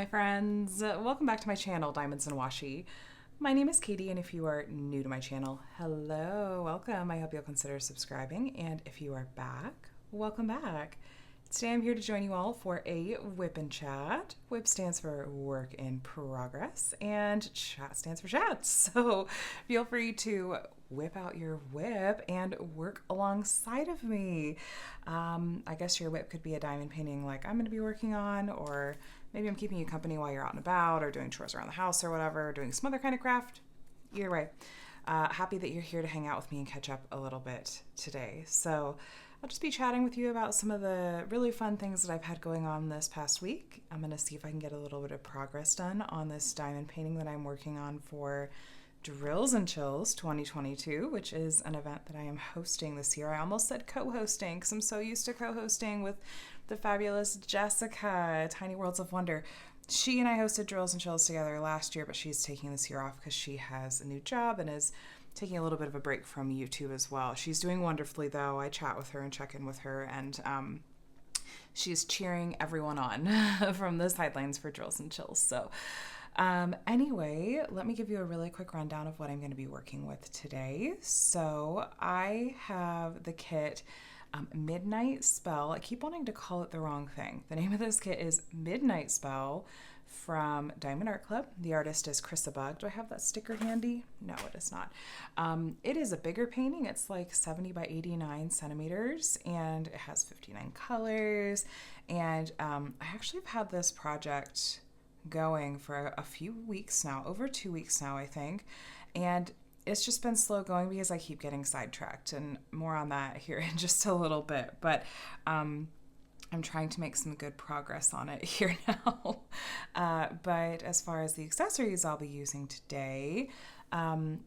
my friends. Welcome back to my channel, Diamonds and Washi. My name is Katie, and if you are new to my channel, hello, welcome. I hope you'll consider subscribing, and if you are back, welcome back. Today I'm here to join you all for a WIP and Chat. WIP stands for Work in Progress, and Chat stands for Chat. So feel free to whip out your WIP and work alongside of me. I guess your WIP could be a diamond painting like I'm going to be working on, or maybe I'm keeping you company while you're out and about, or doing chores around the house or whatever, doing some other kind of craft. Either way, happy that you're here to hang out with me and catch up a little bit today. So I'll just be chatting with you about some of the really fun things that I've had going on this past week. I'm going to see if I can get a little bit of progress done on this diamond painting that I'm working on for Drills and Chills 2022, which is an event that I am hosting this year. I almost said co-hosting because I'm so used to co-hosting with the fabulous Jessica, Tiny Worlds of Wonder. She and I hosted Drills and Chills together last year, but she's taking this year off because she has a new job and is taking a little bit of a break from YouTube as well. She's doing wonderfully, though. I chat with her and check in with her, and she's cheering everyone on from the sidelines for Drills and Chills. So anyway, let me give you a really quick rundown of what I'm going to be working with today. So I have the kit Midnight Spell. I keep wanting to call it the wrong thing. The name of this kit is Midnight Spell from Diamond Art Club. The artist is Chrisabug. Do I have that sticker handy? No, it is not. It is a bigger painting. It's like 70 by 89 centimeters, and it has 59 colors. And I actually have had this project going for a few weeks now, over 2 weeks now, I think. And it's just been slow going because I keep getting sidetracked, and more on that here in just a little bit. But I'm trying to make some good progress on it here now. But as far as the accessories I'll be using today,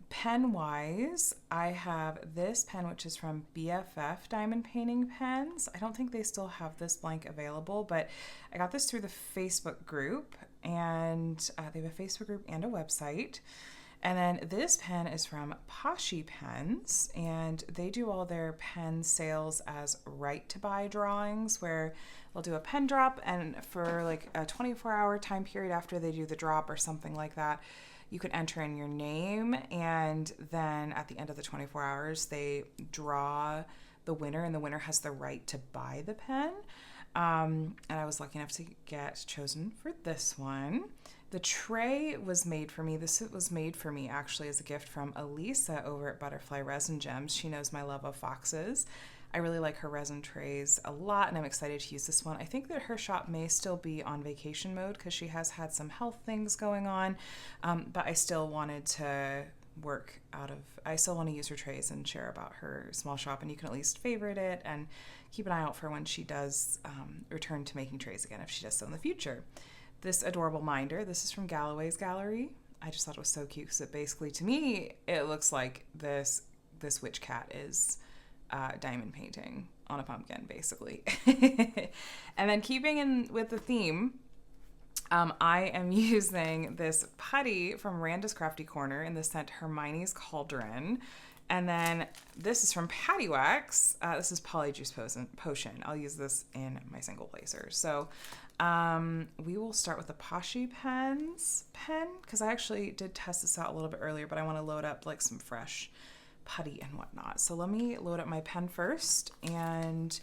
pen-wise, I have this pen, which is from BFF Diamond Painting Pens. I don't think they still have this blank available, but I got this through the Facebook group, and they have a Facebook group and a website. And then this pen is from Washi Pens, and they do all their pen sales as right to buy drawings, where they'll do a pen drop, and for like a 24-hour time period after they do the drop or something like that, you can enter in your name, and then at the end of the 24 hours, they draw the winner, and the winner has the right to buy the pen. And I was lucky enough to get chosen for this one. The tray was made for me. This was made for me actually as a gift from Elisa over at Butterfly Resin Gems. She knows my love of foxes. I really like her resin trays a lot, and I'm excited to use this one. I think that her shop may still be on vacation mode because she has had some health things going on, but I still wanted to I still want to use her trays and share about her small shop, and you can at least favorite it and keep an eye out for when she does return to making trays again, if she does so in the future. This adorable minder, this is from Galloway's Gallery. I just thought it was so cute because it basically, to me, it looks like this witch cat is diamond painting on a pumpkin, basically. And then keeping in with the theme, I am using this putty from Randa's Crafty Corner in the scent Hermione's Cauldron. And then this is from Patty Wax. This is Polyjuice Potion. I'll use this in my single placer. So we will start with the Washi pen, because I actually did test this out a little bit earlier, but I want to load up like some fresh putty and whatnot. So let me load up my pen first, and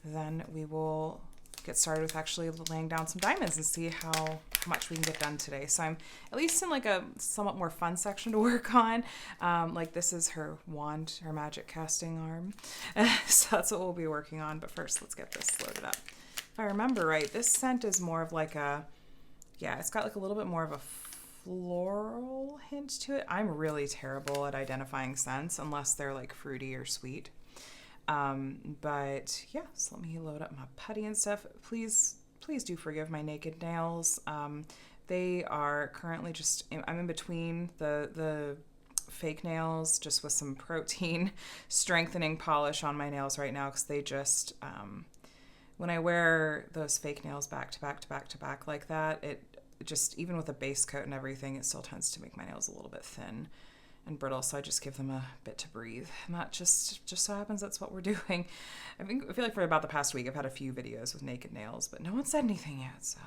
then we will get started with actually laying down some diamonds and see how much we can get done today. So I'm at least in like a somewhat more fun section to work on. Like this is her wand, her magic casting arm. So that's what we'll be working on. But first, let's get this loaded up. If I remember right, this scent is more of like it's got like a little bit more of a floral hint to it. I'm really terrible at identifying scents unless they're like fruity or sweet. But yeah, so let me load up my putty and stuff. Please do forgive my naked nails. They are currently I'm in between the fake nails, just with some protein strengthening polish on my nails right now, because they just, when I wear those fake nails back to back to back to back like that, it just, even with a base coat and everything, it still tends to make my nails a little bit thin and brittle, so I just give them a bit to breathe. And that just so happens that's what we're doing. I feel like for about the past week I've had a few videos with naked nails, but no one said anything yet. So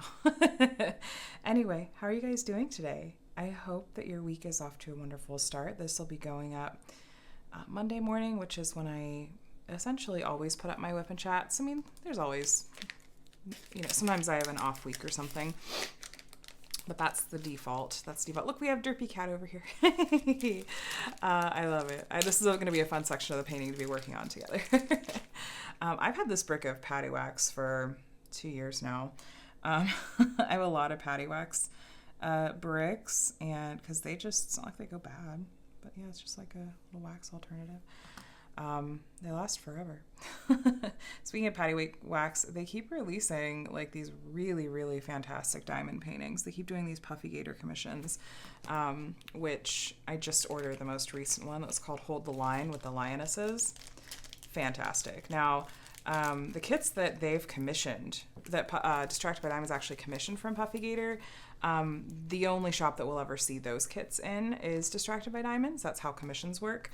anyway, how are you guys doing today? I hope that your week is off to a wonderful start. This will be going up Monday morning, which is when I essentially always put up my WIP and Chats. I mean, there's always, sometimes I have an off week or something. But that's the default. That's default. Look, we have Derpy Cat over here. I love it. This is going to be a fun section of the painting to be working on together. I've had this brick of patty wax for 2 years now. I have a lot of patty wax bricks, and because it's not like they go bad. But yeah, it's just like a little wax alternative. They last forever. Speaking of patty wax, they keep releasing like these really, really fantastic diamond paintings. They keep doing these Puffy Gator commissions, which I just ordered the most recent one that was called Hold the Line with the lionesses. Fantastic. Now, the kits that they've commissioned, that Distracted by Diamonds actually commissioned from Puffy Gator, the only shop that we'll ever see those kits in is Distracted by Diamonds. That's how commissions work.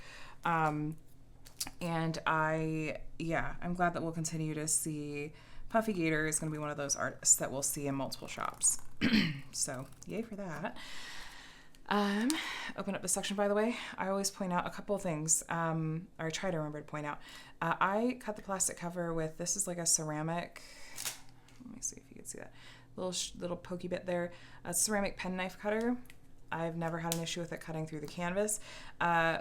And I'm glad that we'll continue to see Puffy Gator is going to be one of those artists that we'll see in multiple shops. So yay for that. Open up this section, by the way. I always point out a couple of things, or I try to remember to point out. I cut the plastic cover with, this is like a ceramic, let me see if you can see that, little pokey bit there, a ceramic penknife cutter. I've never had an issue with it cutting through the canvas.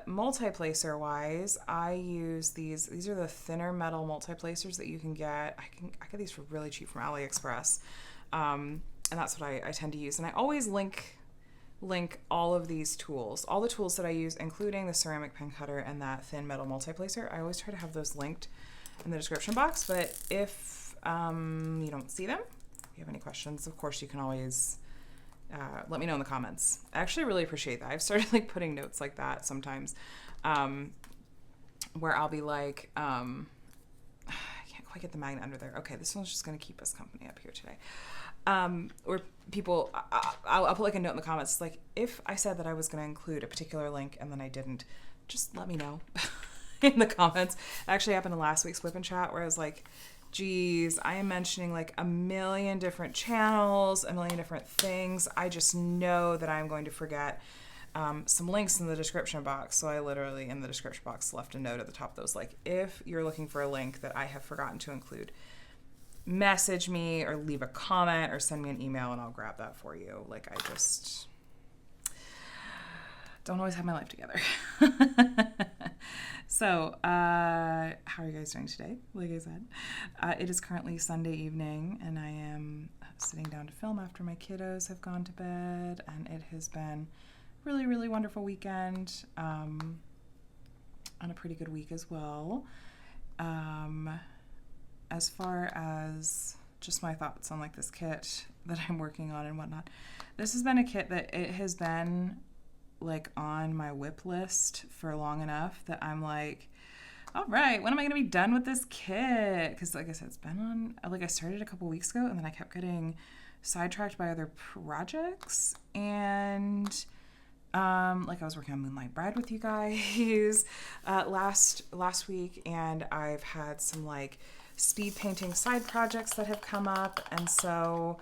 Multi-placer wise, I use these. These are the thinner metal multi-placers that you can get. I get these for really cheap from AliExpress. And that's what I tend to use. And I always link all of these tools, all the tools that I use, including the ceramic pen cutter and that thin metal multi-placer. I always try to have those linked in the description box. But if you don't see them, if you have any questions, of course you can always let me know in the comments. I actually really appreciate that. I've started putting notes like that sometimes, where I'll be like, I can't quite get the magnet under there. Okay, this one's just going to keep us company up here today. Or people, I'll put a note in the comments, like if I said that I was going to include a particular link and then I didn't, just let me know in the comments. It actually happened in last week's WIP and Chat where I was like, geez, I am mentioning a million different channels, a million different things. I just know that I'm going to forget some links in the description box. So I literally, in the description box, left a note at the top that was like, if you're looking for a link that I have forgotten to include, message me or leave a comment or send me an email and I'll grab that for you. I just don't always have my life together. So, how are you guys doing today? Like I said, it is currently Sunday evening and I am sitting down to film after my kiddos have gone to bed, and it has been a really, really wonderful weekend, and a pretty good week as well. As far as just my thoughts on this kit that I'm working on and whatnot, this has been a kit that it has been on my WIP list for long enough that I'm like, all right, when am I going to be done with this kit? Because like I said, it's been on, I started a couple weeks ago and then I kept getting sidetracked by other projects. And I was working on Moonlight Bride with you guys last week, and I've had some speed painting side projects that have come up, and so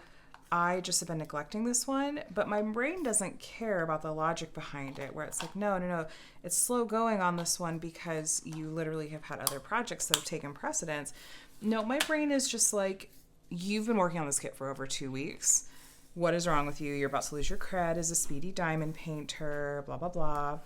I just have been neglecting this one, but my brain doesn't care about the logic behind it, where it's no, it's slow going on this one because you literally have had other projects that have taken precedence. No, my brain is just you've been working on this kit for over 2 weeks. What is wrong with you? You're about to lose your cred as a speedy diamond painter, blah, blah, blah.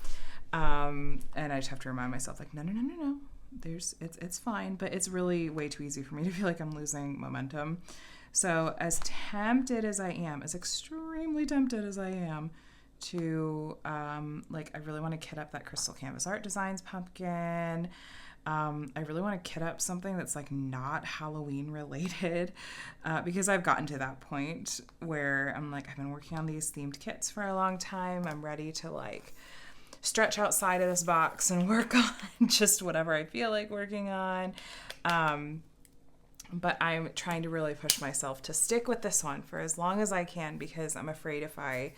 And I just have to remind myself, no. It's fine, but it's really way too easy for me to feel like I'm losing momentum. So as tempted as I am, as extremely tempted as I am to, I really want to kit up that Crystal Canvas Art Designs pumpkin. I really want to kit up something that's not Halloween related, because I've gotten to that point where I'm I've been working on these themed kits for a long time. I'm ready to stretch outside of this box and work on just whatever I feel like working on. But I'm trying to really push myself to stick with this one for as long as I can, because I'm afraid if I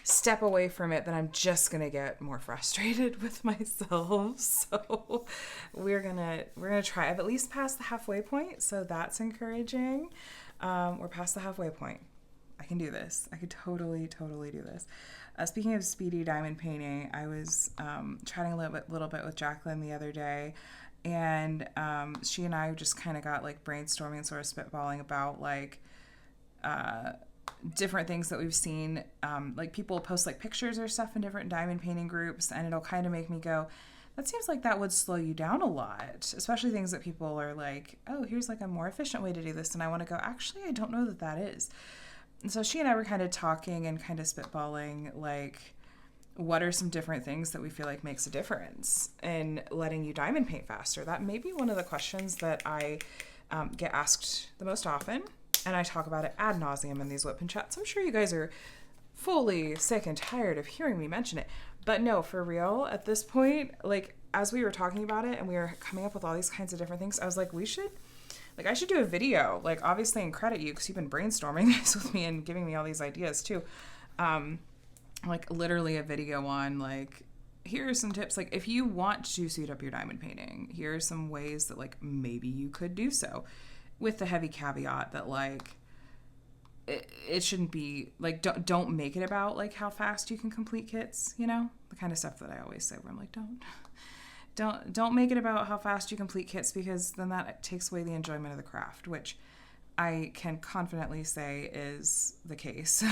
step away from it, then I'm just going to get more frustrated with myself. So we're going to try. I've at least passed the halfway point, so that's encouraging. We're past the halfway point. I can do this. I could totally do this. Speaking of speedy diamond painting, I was chatting a little bit with Jacqueline the other day, and she and I just kind of got like brainstorming and sort of spitballing about like different things that we've seen. Like people post like pictures or stuff in different diamond painting groups, and it'll kind of make me go, that seems like that would slow you down a lot, especially things that people are like, oh, here's like a more efficient way to do this. And I want to go, actually, I don't know that is. And so she and I were kind of talking and kind of spitballing, like, what are some different things that we feel like makes a difference in letting you diamond paint faster? That may be one of the questions that I get asked the most often, and I talk about it ad nauseum in these WIP and Chats. I'm sure you guys are fully sick and tired of hearing me mention it. But no, for real, at this point, like, as we were talking about it and we were coming up with all these kinds of different things, I was like, I should do a video, like, obviously, and credit you because you've been brainstorming this with me and giving me all these ideas too. Like, literally a video on, like, here are some tips. Like, if you want to suit up your diamond painting, here are some ways that, like, maybe you could do so, with the heavy caveat that, like, it shouldn't be, like, don't make it about, like, how fast you can complete kits, you know? The kind of stuff that I always say where I'm like, don't make it about how fast you complete kits, because then that takes away the enjoyment of the craft, which I can confidently say is the case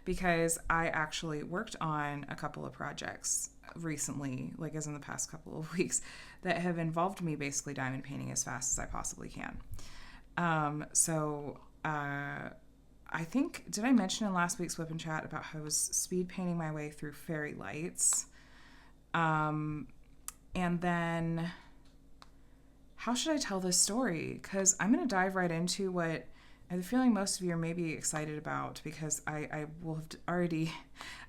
because I actually worked on a couple of projects recently, like as in the past couple of weeks, that have involved me basically diamond painting as fast as I possibly can. I think, did I mention in last week's WIP and Chat about how I was speed painting my way through fairy lights? And then, how should I tell this story? Because I'm going to dive right into what I have the feeling most of you are maybe excited about, because I will have already,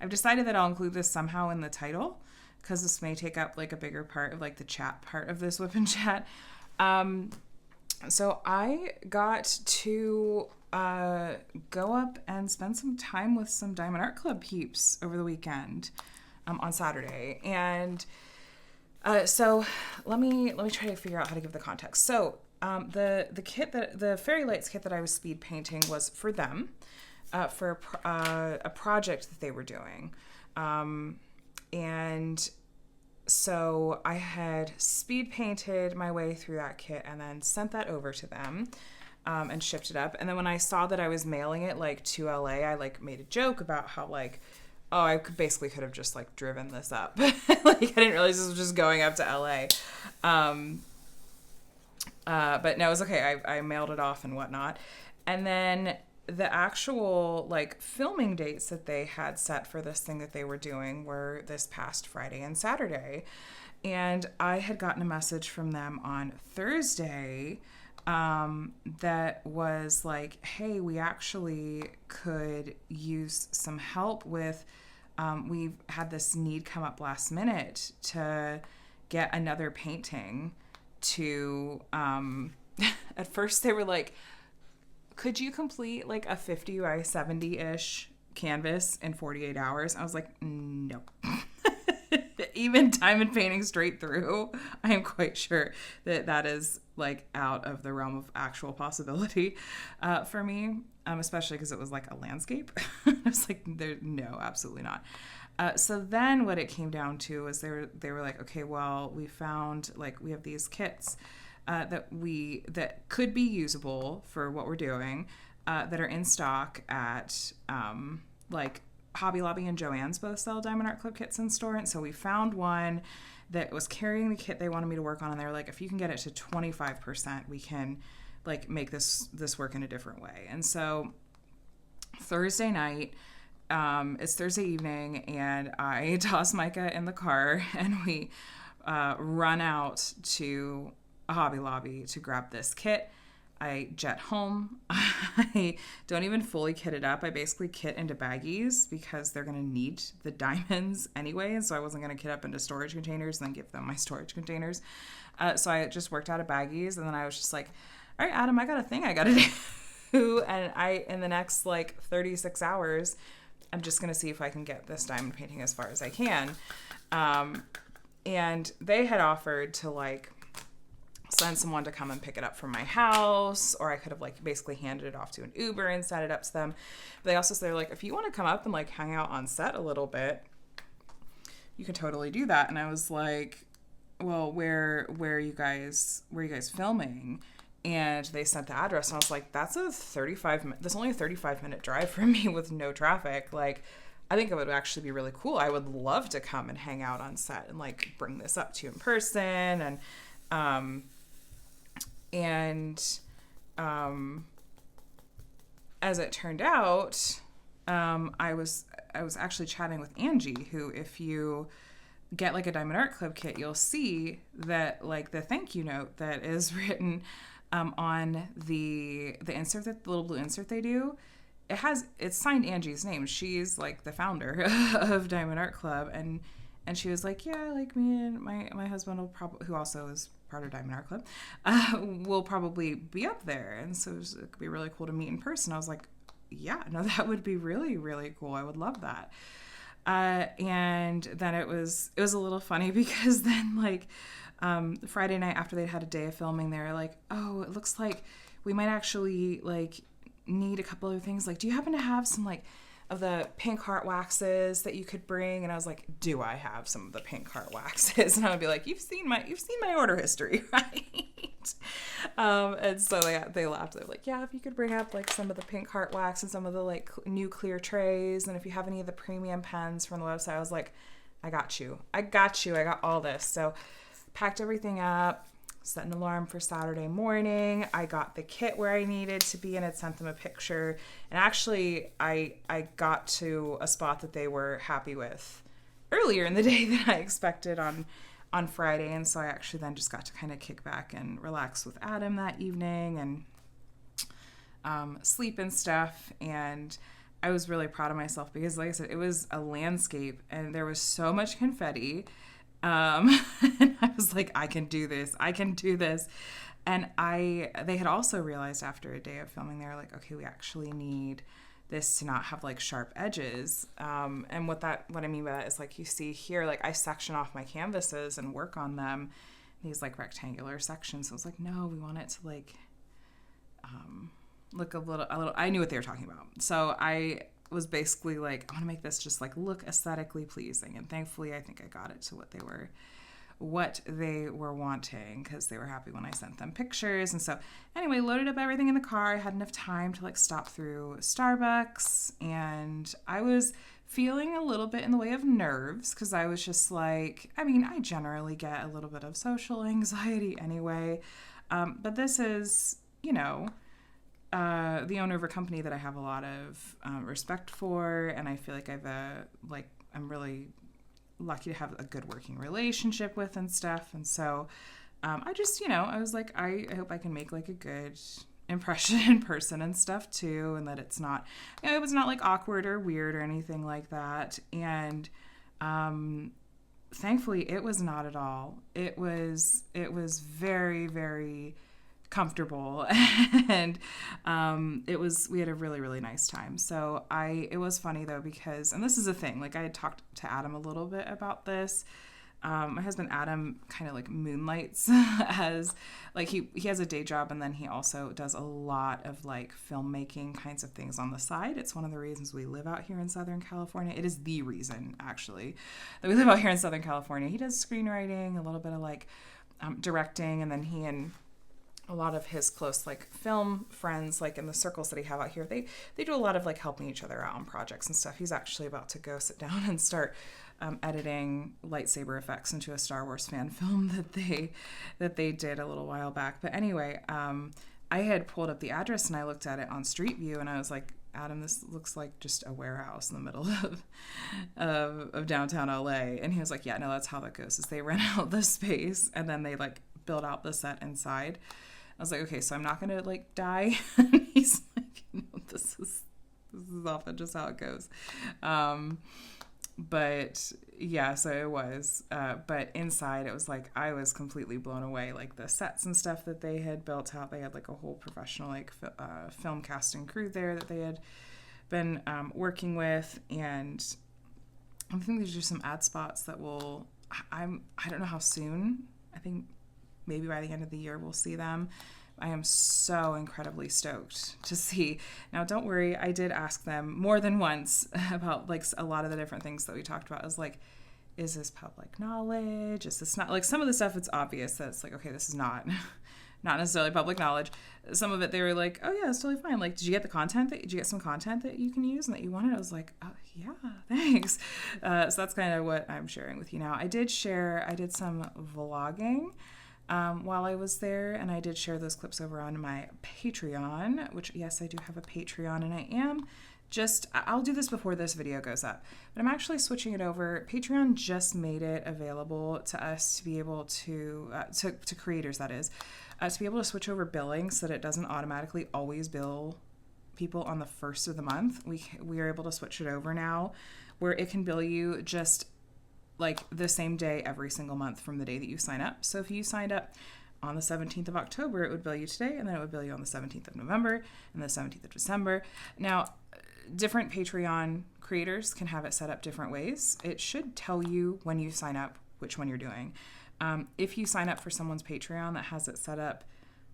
I've decided that I'll include this somehow in the title, because this may take up like a bigger part of like the chat part of this WIP and Chat. So I got to go up and spend some time with some Diamond Art Club peeps over the weekend on Saturday. And so let me try to figure out how to give the context. So the fairy lights kit that I was speed painting was for them, for a project that they were doing, and so I had speed painted my way through that kit and then sent that over to them, and shipped it up. And then when I saw that I was mailing it like to LA, I like made a joke about how like, oh, I could have just like driven this up. Like I didn't realize this was just going up to LA. But no, it was okay. I mailed it off and whatnot. And then the actual like filming dates that they had set for this thing that they were doing were this past Friday and Saturday. And I had gotten a message from them on Thursday that was like, hey, we actually could use some help with, we've had this need come up last minute to get another painting to, at first they were like, could you complete like a 50 by 70-ish canvas in 48 hours? I was like, no. Even diamond painting straight through, I am quite sure that is like out of the realm of actual possibility for me, especially because it was like a landscape. I was like, no, absolutely not. So then what it came down to was they were like, okay, well, we found like we have these kits that could be usable for what we're doing that are in stock at like Hobby Lobby and Joann's both sell Diamond Art Club kits in store. And so we found one that was carrying the kit they wanted me to work on. And they were like, if you can get it to 25%, we can like make this work in a different way. And so Thursday night, it's Thursday evening, and I toss Micah in the car and we run out to a Hobby Lobby to grab this kit. I jet home. I don't even fully kit it up. I basically kit into baggies because they're going to need the diamonds anyway. And so I wasn't going to kit up into storage containers and then give them my storage containers. So I just worked out of baggies. And then I was just like, all right, Adam, I got a thing I got to do. And in the next like 36 hours, I'm just going to see if I can get this diamond painting as far as I can. And they had offered to like send someone to come and pick it up from my house, or I could have like basically handed it off to an Uber and set it up to them. But they also said, like, if you want to come up and like hang out on set a little bit, you can totally do that. And I was like, well, where are you guys filming? And they sent the address, and I was like, that's only a 35-minute drive from me with no traffic. Like, I think it would actually be really cool. I would love to come and hang out on set and like bring this up to you in person. And as it turned out, I was actually chatting with Angie, who, if you get like a Diamond Art Club kit, you'll see that like the thank you note that is written on the insert, that the little blue insert they do, it's signed Angie's name. She's like the founder of Diamond Art Club, and she was like, yeah, like me and my husband will probably, who also is part of Diamond Art Club, will probably be up there, and so it could be really cool to meet in person. I was like, yeah, no, that would be really, really cool. I would love that. And then it was a little funny because then like Friday night after they'd had a day of filming, they were like, oh, it looks like we might actually like need a couple of things. Like, do you happen to have some like of the pink heart waxes that you could bring? And I was like, do I have some of the pink heart waxes? And I would be like, you've seen my order history, right? And so they laughed. They were like, yeah, if you could bring up like some of the pink heart wax and some of the like new clear trays, and if you have any of the premium pens from the website. I was like, I got you. I got all this. So packed everything up, set an alarm for Saturday morning. I got the kit where I needed to be and had sent them a picture. And actually, I got to a spot that they were happy with earlier in the day than I expected on Friday. And so I actually then just got to kind of kick back and relax with Adam that evening and sleep and stuff. And I was really proud of myself because, like I said, it was a landscape and there was so much confetti. And I was like, I can do this. And they had also realized after a day of filming, they were like, okay, we actually need this to not have like sharp edges. And what I mean by that is, like, you see here, like I section off my canvases and work on them, these like rectangular sections. So I was like, no, we want it to like, look a little, I knew what they were talking about. So I was basically like, I want to make this just like look aesthetically pleasing. And thankfully, I think I got it to what they were wanting, because they were happy when I sent them pictures. And so anyway, loaded up everything in the car. I had enough time to like stop through Starbucks, and I was feeling a little bit in the way of nerves because I was just like, I mean, I generally get a little bit of social anxiety anyway. But this is, you know, the owner of a company that I have a lot of respect for, and I feel like I'm really lucky to have a good working relationship with and stuff. And so I just, you know, I was like, I hope I can make like a good impression in person and stuff too, and that it's not, you know, it was not like awkward or weird or anything like that. And thankfully it was not at all. It was very, very comfortable, and we had a really, really nice time. So it was funny though, because, and this is a thing, like I had talked to Adam a little bit about this. My husband Adam kind of like moonlights as like he has a day job, and then he also does a lot of like filmmaking kinds of things on the side. It's one of the reasons we live out here in Southern California. It is the reason actually that we live out here in Southern California. He does screenwriting, a little bit of like directing, and then he and a lot of his close like film friends, like in the circles that he have out here, they do a lot of like helping each other out on projects and stuff. He's actually about to go sit down and start editing lightsaber effects into a Star Wars fan film that they did a little while back. But anyway, I had pulled up the address and I looked at it on Street View, and I was like, Adam, this looks like just a warehouse in the middle of downtown LA. And he was like, yeah, no, that's how that goes, is they rent out the space and then they like build out the set inside. I was like, okay, so I'm not going to like die. And he's like, no, this is often just how it goes. But yeah, so it was, but inside it was like, I was completely blown away. Like the sets and stuff that they had built out, they had like a whole professional, like film casting crew there that they had been working with, and I think there's just some ad spots that I don't know how soon. I think maybe by the end of the year we'll see them. I am so incredibly stoked to see. Now, don't worry, I did ask them more than once about like a lot of the different things that we talked about. I was like, is this public knowledge? Is this not, like, some of the stuff it's obvious that it's like, okay, this is not necessarily public knowledge. Some of it they were like, oh yeah, it's totally fine. Like, did you get some content that you can use and that you wanted? I was like, oh yeah, thanks. So that's kind of what I'm sharing with you now. I did some vlogging while I was there, and I did share those clips over on my Patreon, which, yes, I do have a Patreon, and I'll do this before this video goes up, but I'm actually switching it over. Patreon just made it available to us to be able to creators, that is, to be able to switch over billing so that it doesn't automatically always bill people on the first of the month. We are able to switch it over now where it can bill you just like the same day every single month from the day that you sign up. So if you signed up on the 17th of October, it would bill you today, and then it would bill you on the 17th of November and the 17th of December. Now, different Patreon creators can have it set up different ways. It should tell you when you sign up which one you're doing. If you sign up for someone's Patreon that has it set up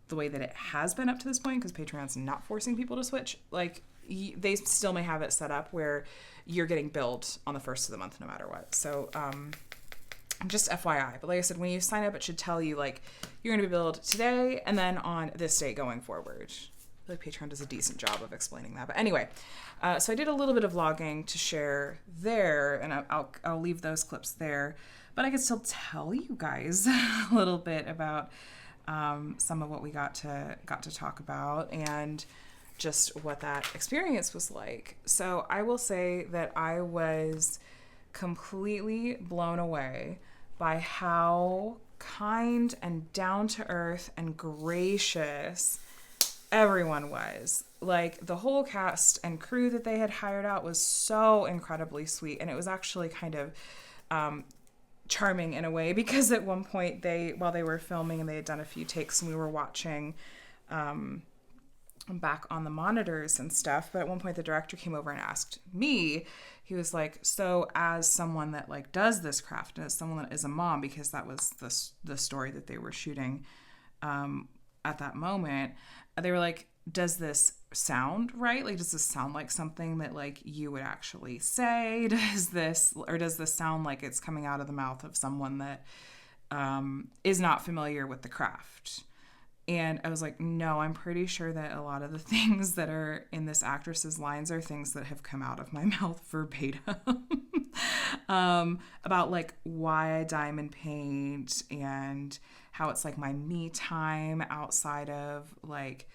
the way that it has been up to this point, because Patreon's not forcing people to switch, like, they still may have it set up where you're getting billed on the first of the month no matter what. So just FYI. But like I said, when you sign up, it should tell you, like, you're going to be billed today and then on this date going forward. I feel like Patreon does a decent job of explaining that. But anyway, so I did a little bit of vlogging to share there, and I'll leave those clips there. But I could still tell you guys a little bit about some of what we got to talk about and just what that experience was like. So I will say that I was completely blown away by how kind and down to earth and gracious everyone was. Like, the whole cast and crew that they had hired out was so incredibly sweet, and it was actually kind of charming in a way, because at one point while they were filming and they had done a few takes and we were watching back on the monitors and stuff, but at one point the director came over and asked me, he was like, so as someone that like does this craft, as someone that is a mom, because that was the story that they were shooting at that moment, they were like, does this sound right? Like, does this sound like something that like you would actually say? Does this sound like it's coming out of the mouth of someone that is not familiar with the craft? And I was like, no, I'm pretty sure that a lot of the things that are in this actress's lines are things that have come out of my mouth verbatim. About like why I diamond paint and how it's like my me time outside of like,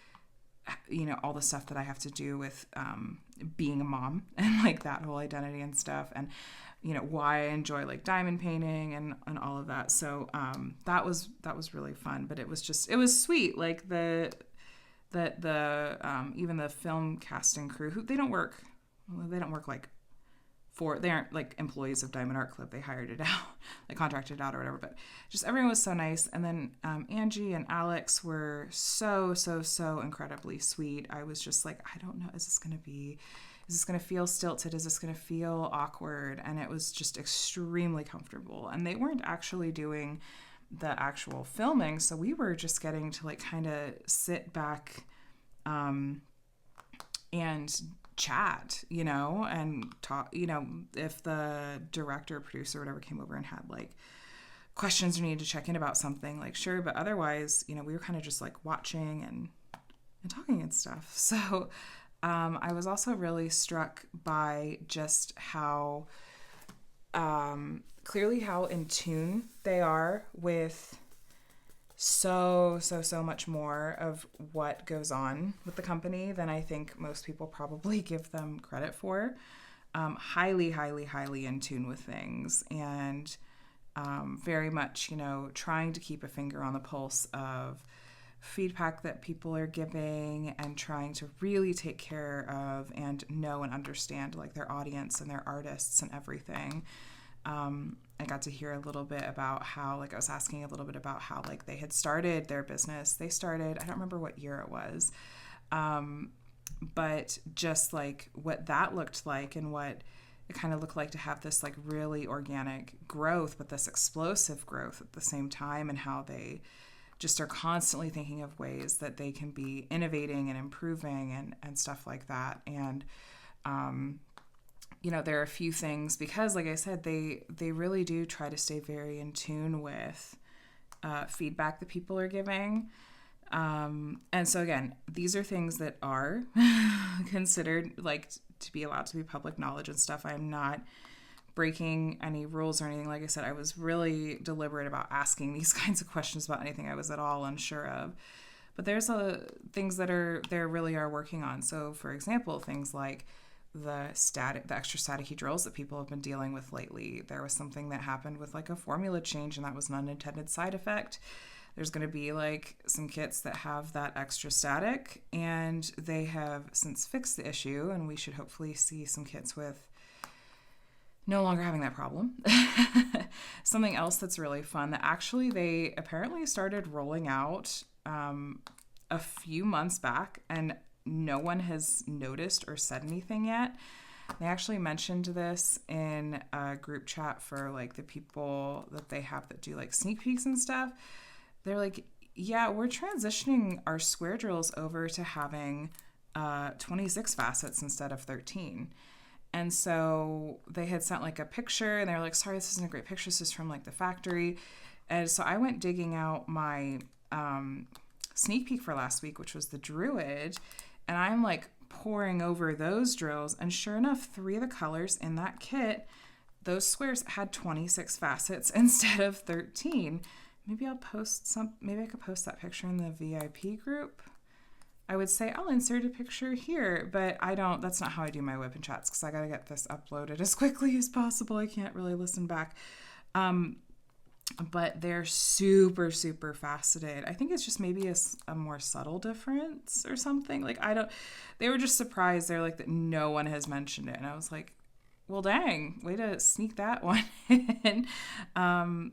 you know, all the stuff that I have to do with being a mom and like that whole identity and stuff, and you know why I enjoy like diamond painting and all of that. So that was really fun, but it was sweet. Like the even the film casting crew, who they don't work like they aren't like employees of Diamond Art Club. They hired it out, like contracted it out or whatever, but just everyone was so nice. And then Angie and Alex were so incredibly sweet. I was just like, I don't know, is this going to feel stilted? Is this going to feel awkward? And it was just extremely comfortable. And they weren't actually doing the actual filming, so we were just getting to like kind of sit back and chat, you know, and talk, you know, if the director, producer, whatever came over and had like questions or needed to check in about something, like sure, but otherwise, you know, we were kind of just like watching and talking and stuff. So I was also really struck by just how clearly how in tune they are with so much more of what goes on with the company than I think most people probably give them credit for. Highly in tune with things, and very much, you know, trying to keep a finger on the pulse of feedback that people are giving, and trying to really take care of and know and understand like their audience and their artists and everything. I got to hear a little bit about how, like, I was asking a little bit about how, like, they had started their business. They started, I don't remember what year it was, But just like what that looked like and what it kind of looked like to have this like really organic growth, but this explosive growth at the same time, and how they just are constantly thinking of ways that they can be innovating and improving and stuff like that. And, there are a few things, because like I said, they really do try to stay very in tune with feedback that people are giving. And so again, these are things that are considered like to be allowed to be public knowledge and stuff. I'm not breaking any rules or anything. Like I said, I was really deliberate about asking these kinds of questions about anything I was at all unsure of. But there's things that they're really are working on. So for example, things like the extra staticky drills that people have been dealing with lately. There was something that happened with like a formula change, and that was an unintended side effect. There's going to be like some kits that have that extra static, and they have since fixed the issue, and we should hopefully see some kits with no longer having that problem. Something else that's really fun that actually they apparently started rolling out a few months back, and no one has noticed or said anything yet. They actually mentioned this in a group chat for like the people that they have that do like sneak peeks and stuff. They're like, yeah, we're transitioning our square drills over to having 26 facets instead of 13. And so they had sent like a picture, and they were like, sorry, this isn't a great picture. This is from like the factory. And so I went digging out my sneak peek for last week, which was the Druid. And I'm like pouring over those drills. And sure enough, 3 of the colors in that kit, those squares had 26 facets instead of 13. Maybe I could post that picture in the VIP group. I would say I'll insert a picture here, but that's not how I do my WIP and Chats, because I got to get this uploaded as quickly as possible. I can't really listen back. But they're super, super faceted. I think it's just maybe a more subtle difference or something. Like, they were just surprised. They're like that no one has mentioned it. And I was like, well, dang, way to sneak that one in.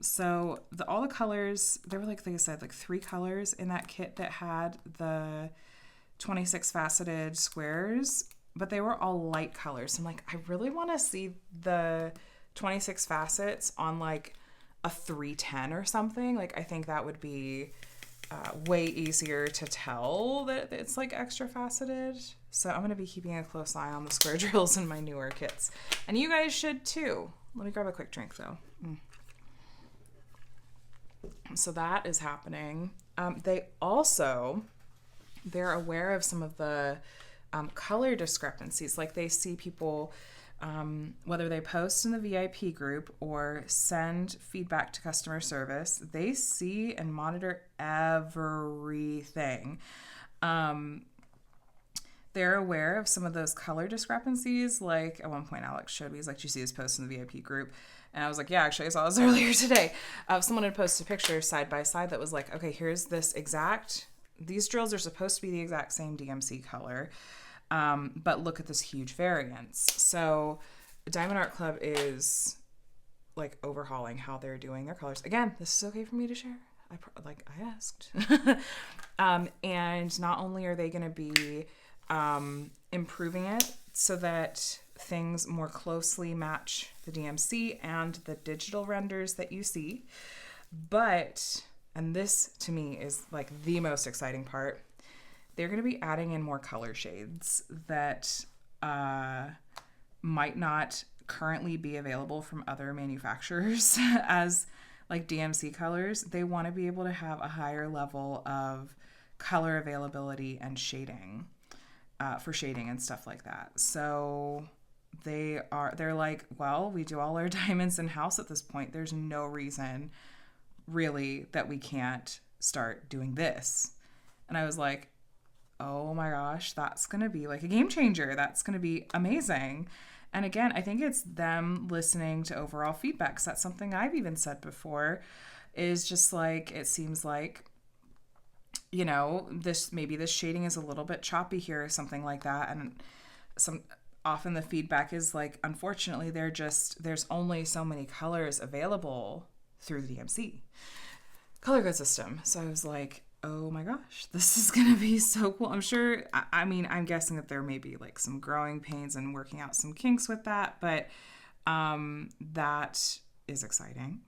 So all the colors, there were like I said, like 3 colors in that kit that had the 26 faceted squares, but they were all light colors. I'm like, I really want to see the 26 facets on like a 310 or something. Like, I think that would be way easier to tell that it's like extra faceted. So I'm going to be keeping a close eye on the square drills in my newer kits. And you guys should too. Let me grab a quick drink though. So that is happening. They're aware of some of the color discrepancies. Like, they see people, whether they post in the VIP group or send feedback to customer service, they see and monitor everything. They're aware of some of those color discrepancies. Like, at one point, Alex showed me, he's like, "Do you see this post in the VIP group?" And I was like, yeah, actually, I saw this earlier today. Someone had posted a picture side by side that was like, okay, here's these drills are supposed to be the exact same DMC color, but look at this huge variance. So Diamond Art Club is like overhauling how they're doing their colors. Again, this is okay for me to share. I asked. And not only are they going to be improving it so that things more closely match the DMC and the digital renders that you see, but, and this to me is like the most exciting part, they're going to be adding in more color shades that might not currently be available from other manufacturers as like DMC colors. They want to be able to have a higher level of color availability and shading for shading and stuff like that. So they're like, well, we do all our diamonds in-house at this point. There's no reason really that we can't start doing this. And I was like, oh my gosh, that's going to be like a game changer. That's going to be amazing. And again, I think it's them listening to overall feedback. 'Cause that's something I've even said before, is just like, it seems like, you know, this shading is a little bit choppy here or something like that. And often the feedback is like, unfortunately, there's only so many colors available through the DMC color code system. So I was like, oh my gosh, this is going to be so cool. I'm sure, I mean, I'm guessing that there may be like some growing pains and working out some kinks with that, but that is exciting.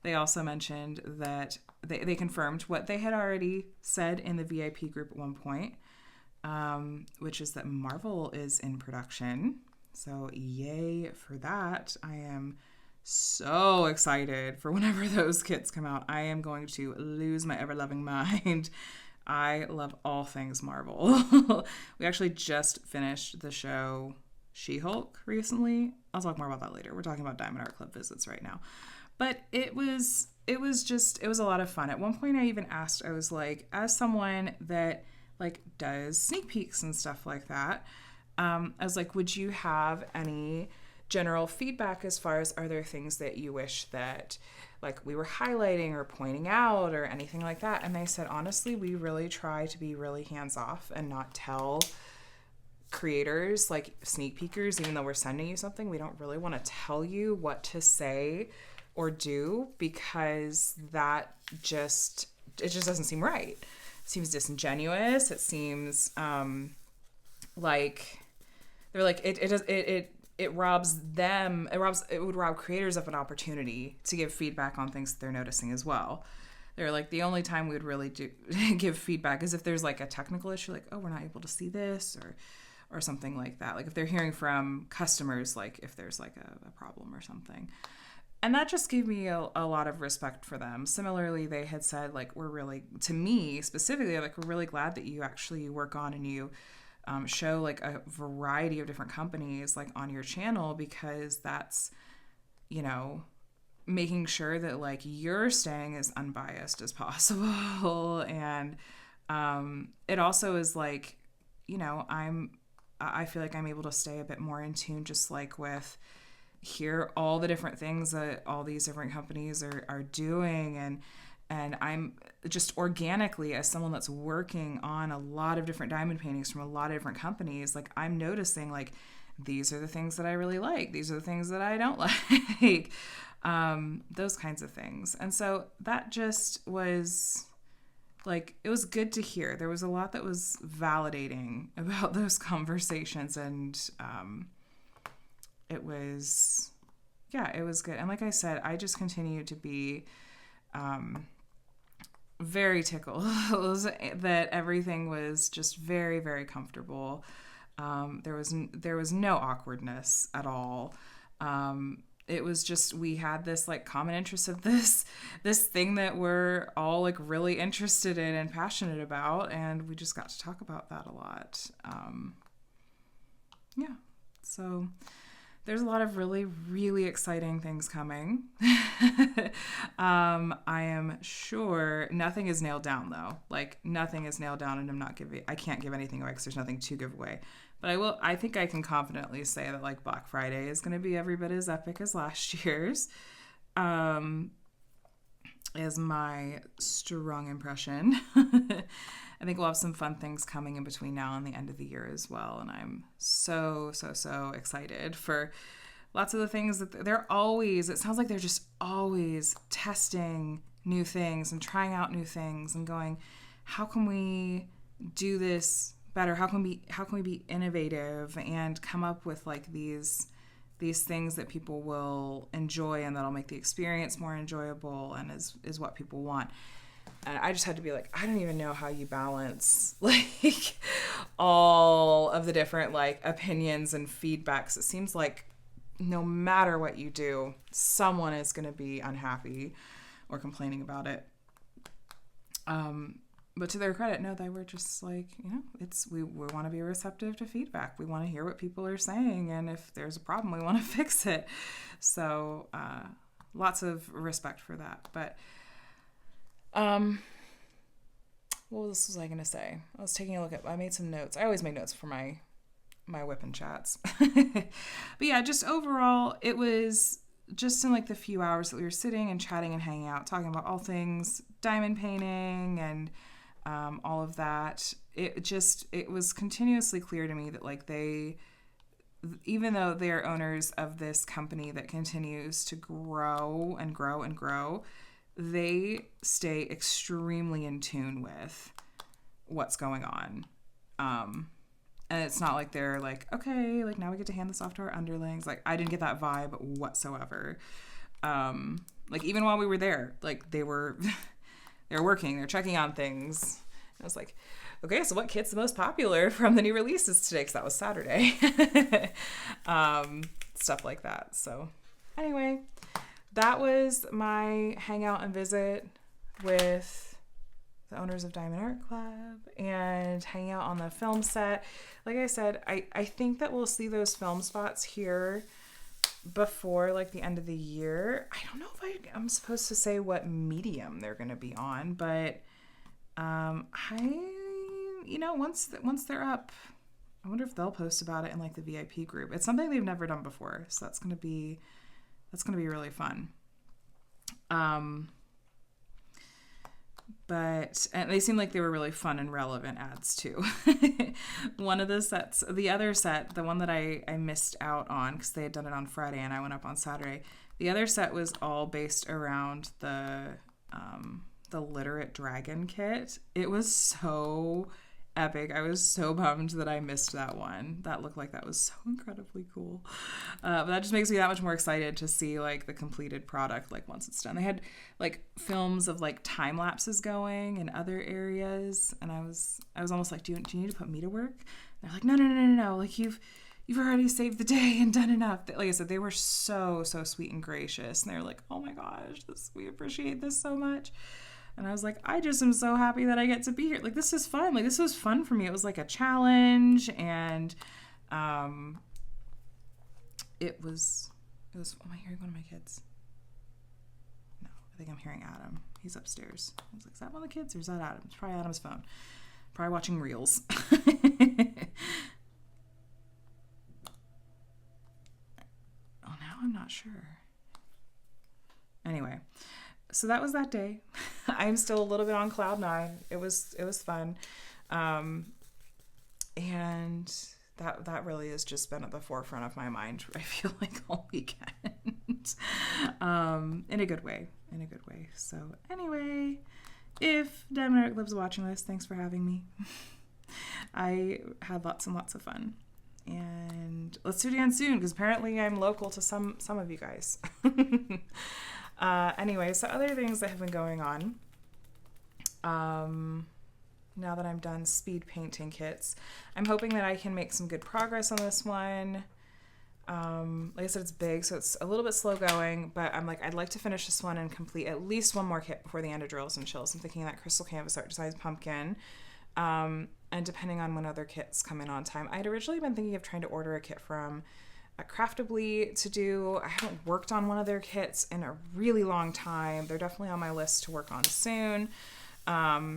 They also mentioned that they confirmed what they had already said in the VIP group at one point, which is that Marvel is in production. So yay for that. I am so excited for whenever those kits come out. I am going to lose my ever-loving mind. I love all things Marvel. We actually just finished the show She-Hulk recently. I'll talk more about that later. We're talking about Diamond Art Club visits right now. But it was a lot of fun. At one point I even asked, I was like, as someone that like does sneak peeks and stuff like that, I was like, would you have any general feedback as far as, are there things that you wish that like we were highlighting or pointing out or anything like that? And they said, honestly, we really try to be really hands off and not tell creators, like sneak peekers, even though we're sending you something, we don't really want to tell you what to say or do, because that just doesn't seem right. It seems disingenuous. It seems like they're like it robs them. It would rob creators of an opportunity to give feedback on things that they're noticing as well. They're like, the only time we would really give feedback is if there's like a technical issue, like, oh, we're not able to see this, or something like that. Like if they're hearing from customers, like if there's like a problem or something. And that just gave me a lot of respect for them. Similarly, they had said, like, we're really, to me specifically, like, we're really glad that you actually work on and you show like a variety of different companies like on your channel, because that's, you know, making sure that like you're staying as unbiased as possible. And it also is like, you know, I feel like I'm able to stay a bit more in tune, just like with hear all the different things that all these different companies are doing. And I'm just organically, as someone that's working on a lot of different diamond paintings from a lot of different companies, like I'm noticing like, these are the things that I really like. These are the things that I don't like. Those kinds of things. And so that just was like, it was good to hear. There was a lot that was validating about those conversations, and it was good. And like I said, I just continue to be very tickled that everything was just very, very comfortable. There was no awkwardness at all. It was just, we had this like common interest of this thing that we're all like really interested in and passionate about, and we just got to talk about that a lot. So there's a lot of really, really exciting things coming. I am sure nothing is nailed down though. Like nothing is nailed down, and I can't give anything away because there's nothing to give away. But I think I can confidently say that like Black Friday is going to be every bit as epic as last year's, is my strong impression. I think we'll have some fun things coming in between now and the end of the year as well. And I'm so excited for lots of the things that it sounds like they're just always testing new things and trying out new things and going, how can we do this better? How can we be innovative and come up with like these things that people will enjoy and that'll make the experience more enjoyable and is what people want. And I just had to be like, I don't even know how you balance like all of the different like opinions and feedbacks. It seems like no matter what you do, someone is going to be unhappy or complaining about it. But to their credit, no, they were just like, you know, we want to be receptive to feedback. We want to hear what people are saying, and if there's a problem, we want to fix it. So lots of respect for that. But what else was I going to say? I was taking a look I made some notes. I always make notes for my WIP and Chats. But yeah, just overall, it was just in like the few hours that we were sitting and chatting and hanging out, talking about all things diamond painting and all of that. It was continuously clear to me that like even though they are owners of this company that continues to grow and grow and grow, they stay extremely in tune with what's going on. And it's not like they're like, okay, like now we get to hand this off to our underlings. Like I didn't get that vibe whatsoever. Like even while we were there, like they were working, they're checking on things. I was like, okay, so what kit's the most popular from the new releases today? Because that was Saturday. Stuff like that. So anyway, that was my hangout and visit with the owners of Diamond Art Club and hanging out on the film set. Like I said, I think that we'll see those film spots here before like the end of the year. I don't know if I'm supposed to say what medium they're going to be on, but once they're up, I wonder if they'll post about it in like the VIP group. It's something they've never done before, so that's going to be really fun. And they seem like they were really fun and relevant ads too. One of the sets, the other set, the one that I missed out on because they had done it on Friday and I went up on Saturday. The other set was all based around the Literate Dragon kit. It was so epic. I was so bummed that I missed that one. That looked like that was so incredibly cool. But that just makes me that much more excited to see like the completed product like once it's done. They had like films of like time lapses going in other areas, and I was almost like, do you need to put me to work? They're like, no. Like you've already saved the day and done enough. Like I said, they were so sweet and gracious, and they were like, oh my gosh, we appreciate this so much. And I was like, I just am so happy that I get to be here. Like, this is fun. Like, this was fun for me. It was like a challenge. And it was, am I hearing one of my kids? No, I think I'm hearing Adam. He's upstairs. I was like, is that one of the kids or is that Adam? It's probably Adam's phone. Probably watching Reels. Oh, now I'm not sure. Anyway. So that was that day. I'm still a little bit on cloud 9. It was fun. And that really has just been at the forefront of my mind, I feel like, all weekend. In a good way. So anyway, if Diamond Art Club's watching this, thanks for having me. I had lots and lots of fun. And let's do it again soon, because apparently I'm local to some of you guys. Anyway, so other things that have been going on, now that I'm done speed painting kits, I'm hoping that I can make some good progress on this one. Like I said, it's big, so it's a little bit slow going, but I'm like, I'd like to finish this one and complete at least one more kit before the end of Drills and Chills. I'm thinking that Crystal Canvas Art Designs Pumpkin, and depending on when other kits come in on time. I'd originally been thinking of trying to order a kit from Craftably to do. I haven't worked on one of their kits in a really long time. They're definitely on my list to work on soon. But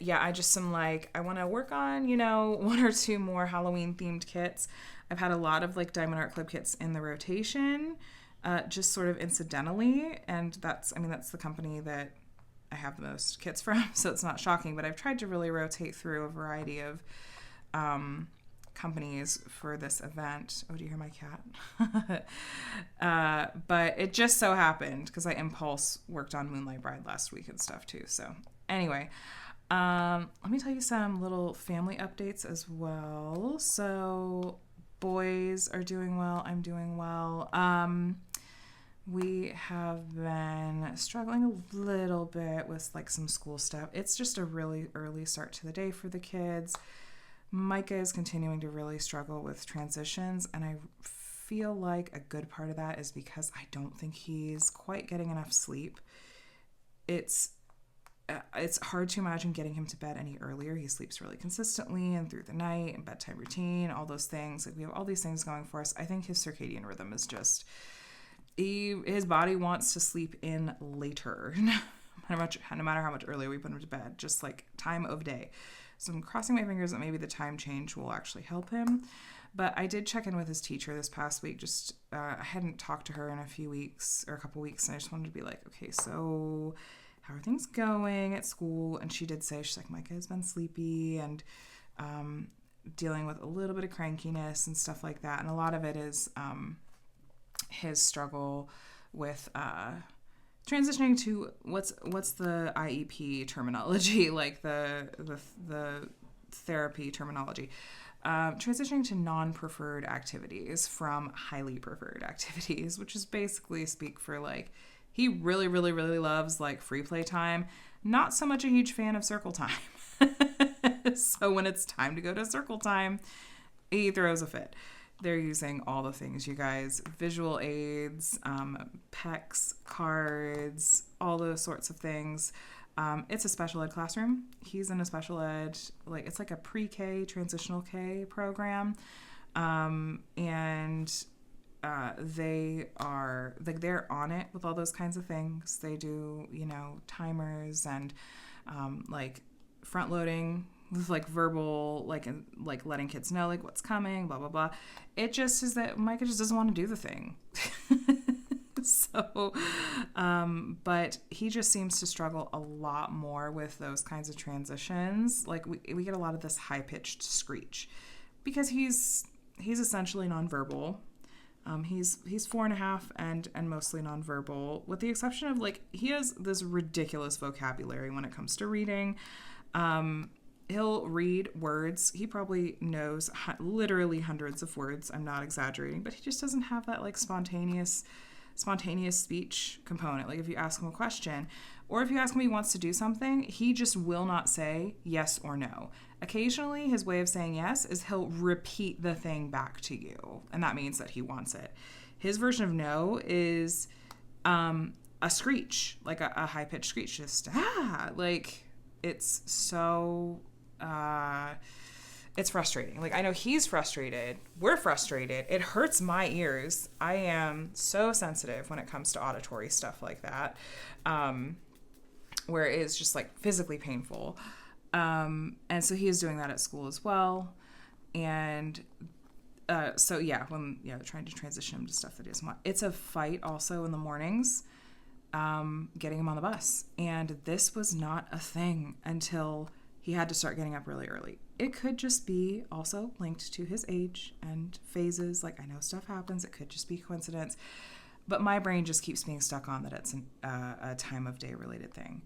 yeah, I just am like, I want to work on, one or two more Halloween themed kits. I've had a lot of like Diamond Art Club kits in the rotation, just sort of incidentally. And that's the company that I have the most kits from. So it's not shocking, but I've tried to really rotate through a variety of, companies for this event. Oh, do you hear my cat? But it just so happened because I impulse worked on Moonlight Bride last week and stuff too. So anyway, let me tell you some little family updates as well. So boys are doing well. I'm doing well. We have been struggling a little bit with like some school stuff. It's just a really early start to the day for the kids. Micah is continuing to really struggle with transitions, and I feel like a good part of that is because I don't think he's quite getting enough sleep. It's hard to imagine getting him to bed any earlier. He sleeps really consistently and through the night, and bedtime routine, all those things. Like, we have all these things going for us. I think his circadian rhythm is just, his body wants to sleep in later, no matter how much earlier we put him to bed, just like time of day. So I'm crossing my fingers that maybe the time change will actually help him. But I did check in with his teacher this past week. Just I hadn't talked to her in a couple weeks, and I just wanted to be like, okay, so how are things going at school? And she did say, she's like, Micah has been sleepy and dealing with a little bit of crankiness and stuff like that. And a lot of it is his struggle with transitioning to what's the IEP terminology, like the therapy terminology. Transitioning to non-preferred activities from highly preferred activities, which is basically speak for like he really, really, really loves like free play time. Not so much a huge fan of circle time. So when it's time to go to circle time, he throws a fit. They're using all the things, you guys. Visual aids, PECs, cards, all those sorts of things. It's a special ed classroom. He's in a special ed, like it's like a pre-K, transitional K program. They are, like they're on it with all those kinds of things. They do, timers and like front loading with like verbal, like letting kids know like what's coming, blah, blah, blah. It just is that Micah just doesn't want to do the thing. So, but he just seems to struggle a lot more with those kinds of transitions. Like we get a lot of this high-pitched screech because he's essentially nonverbal. He's 4.5 and mostly nonverbal, with the exception of like he has this ridiculous vocabulary when it comes to reading. He'll read words. He probably knows literally hundreds of words. I'm not exaggerating, but he just doesn't have that like spontaneous speech component. Like if you ask him a question or if you ask him if he wants to do something, he just will not say yes or no. Occasionally his way of saying yes is he'll repeat the thing back to you, and that means that he wants it. His version of no is a screech, like a high-pitched screech, just like it's so it's frustrating. Like I know he's frustrated, we're frustrated, it hurts my ears. I am so sensitive when it comes to auditory stuff like that, where it's just like physically painful. And so he is doing that at school as well. And so yeah, when they're trying to transition him to stuff that he doesn't want. It's a fight also in the mornings, getting him on the bus. And this was not a thing until he had to start getting up really early. It could just be also linked to his age and phases. Like I know stuff happens. It could just be coincidence. But my brain just keeps being stuck on that it's a time of day related thing.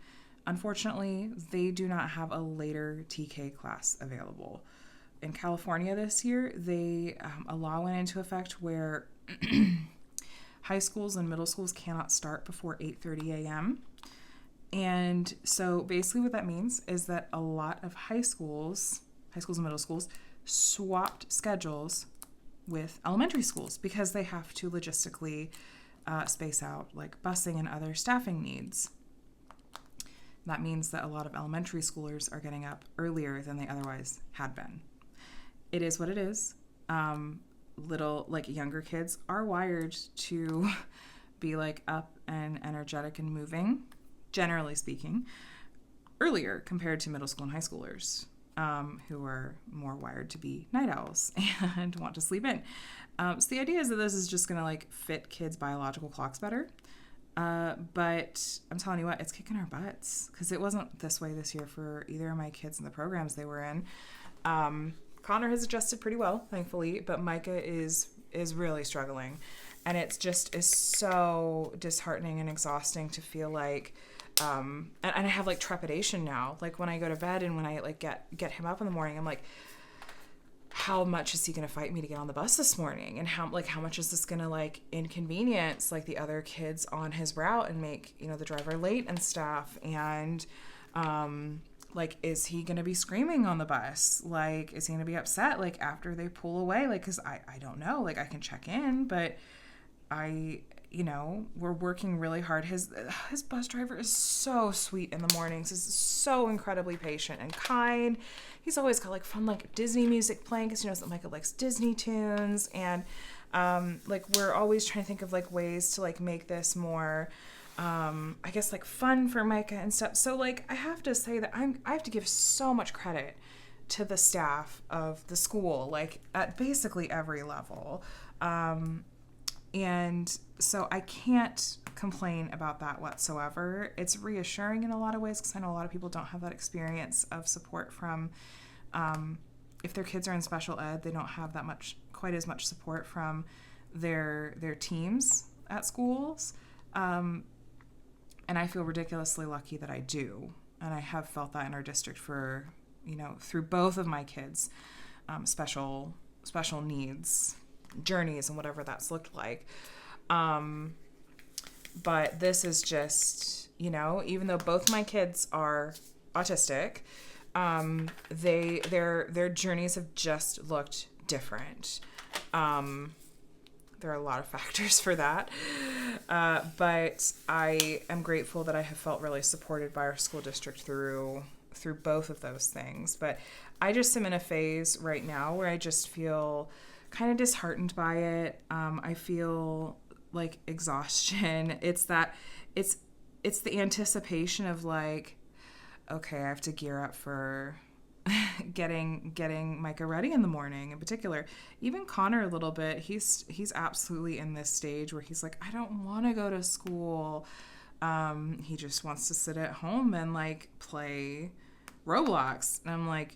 Unfortunately, they do not have a later TK class available. In California this year, they a law went into effect where high schools and middle schools cannot start before 8:30 a.m. And so basically what that means is that a lot of high schools and middle schools swapped schedules with elementary schools because they have to logistically space out like busing and other staffing needs. That means that a lot of elementary schoolers are getting up earlier than they otherwise had been. It is what it is. Little, like younger kids are wired to be like up and energetic and moving, generally speaking, earlier compared to middle school and high schoolers, who are more wired to be night owls and want to sleep in. So the idea is that this is just going to like fit kids' biological clocks better. But I'm telling you what, it's kicking our butts because it wasn't this way this year for either of my kids in the programs they were in. Connor has adjusted pretty well, thankfully, but Micah is really struggling. And it's just is so disheartening and exhausting to feel like, and I have like trepidation now. Like when I go to bed and when I like get him up in the morning, I'm like, how much is he going to fight me to get on the bus this morning? And how much is this going to like inconvenience like the other kids on his route and make, the driver late and stuff? And, like, is he going to be screaming on the bus? Like, is he going to be upset, like, after they pull away? Like, because I don't know. Like, I can check in, but we're working really hard. His bus driver is so sweet in the mornings. He's so incredibly patient and kind. He's always got, like, fun, like, Disney music playing because he knows that Micah likes Disney tunes. And, like, we're always trying to think of, like, ways to, like, make this more... I guess like fun for Micah and stuff. So like I have to say that I have to give so much credit to the staff of the school, like at basically every level. And so I can't complain about that whatsoever. It's reassuring in a lot of ways because I know a lot of people don't have that experience of support from, if their kids are in special ed, they don't have quite as much support from their teams at schools. And I feel ridiculously lucky that I do. And I have felt that in our district for, through both of my kids' special needs journeys and whatever that's looked like. But this is just, even though both my kids are autistic, their journeys have just looked different. There are a lot of factors for that. But I am grateful that I have felt really supported by our school district through both of those things. But I just am in a phase right now where I just feel kind of disheartened by it. I feel like exhaustion. It's the anticipation of like, okay, I have to gear up for getting Micah ready in the morning. In particular, even Connor a little bit, he's absolutely in this stage where he's like, I don't want to go to school. He just wants to sit at home and like play Roblox. And I'm like,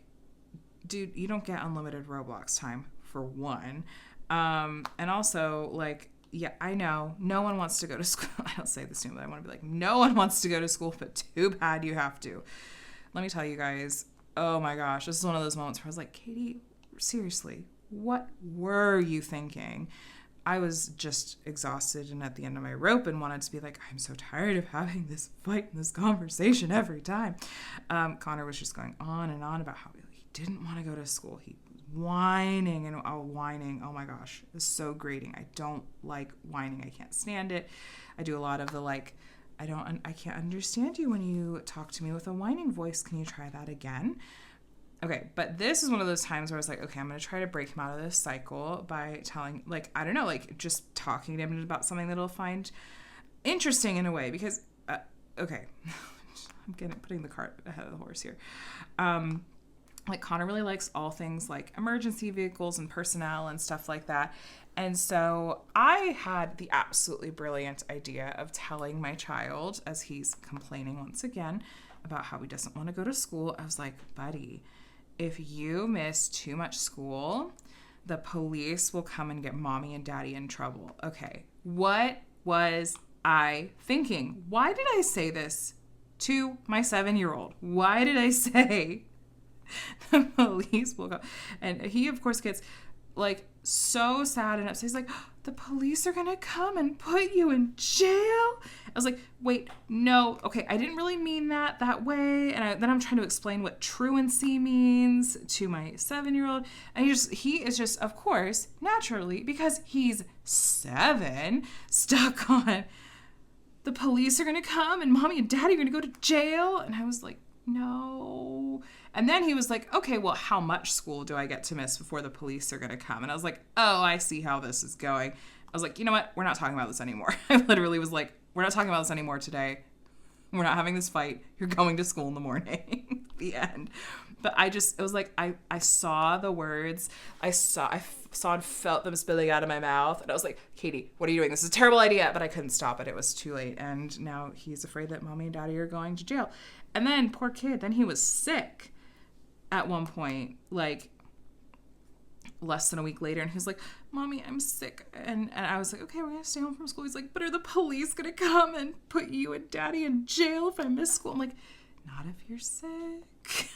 dude, you don't get unlimited Roblox time, for one. And also, like, yeah, I know no one wants to go to school. I don't say this to him, but I want to be like, no one wants to go to school, but too bad you have to. Let me tell you guys, oh my gosh, this is one of those moments where I was like, Katie, seriously, what were you thinking? I was just exhausted and at the end of my rope and wanted to be like, I'm so tired of having this fight and this conversation every time. Connor was just going on and on about how he didn't want to go to school. He was whining and whining. Oh my gosh, it's so grating. I don't like whining. I can't stand it. I do a lot of the like, I can't understand you when you talk to me with a whining voice. Can you try that again? Okay, but this is one of those times where I was like, okay, I'm going to try to break him out of this cycle by telling, like, I don't know, like, just talking to him about something that he'll find interesting in a way. Because, okay, I'm putting the cart ahead of the horse here. Like, Connor really likes all things like emergency vehicles and personnel and stuff like that. And so I had the absolutely brilliant idea of telling my child, as he's complaining once again about how he doesn't want to go to school, I was like, buddy, if you miss too much school, the police will come and get mommy and daddy in trouble. Okay, what was I thinking? Why did I say this to my 7-year-old? Why did I say the police will come? And he, of course, gets like so sad and upset. He's like, the police are gonna come and put you in jail. I was like, wait, no, okay, I didn't really mean that way. And then I'm trying to explain what truancy means to my 7-year-old, and he is just, of course, naturally, because he's 7, stuck on the police are gonna come and mommy and daddy are gonna go to jail. And I was like, no. And then he was like, okay, well, how much school do I get to miss before the police are going to come? And I was like, oh, I see how this is going. I was like, you know what? We're not talking about this anymore. I literally was like, we're not talking about this anymore today. We're not having this fight. You're going to school in the morning. The end. But it was like, I saw the words. I saw and felt them spilling out of my mouth. And I was like, Katie, what are you doing? This is a terrible idea. But I couldn't stop it. It was too late. And now he's afraid that mommy and daddy are going to jail. And then, poor kid, then he was sick at one point, like less than a week later. And he's like, mommy, I'm sick. And I was like, okay, we're going to stay home from school. He's like, but are the police going to come and put you and daddy in jail if I miss school? I'm like, not if you're sick.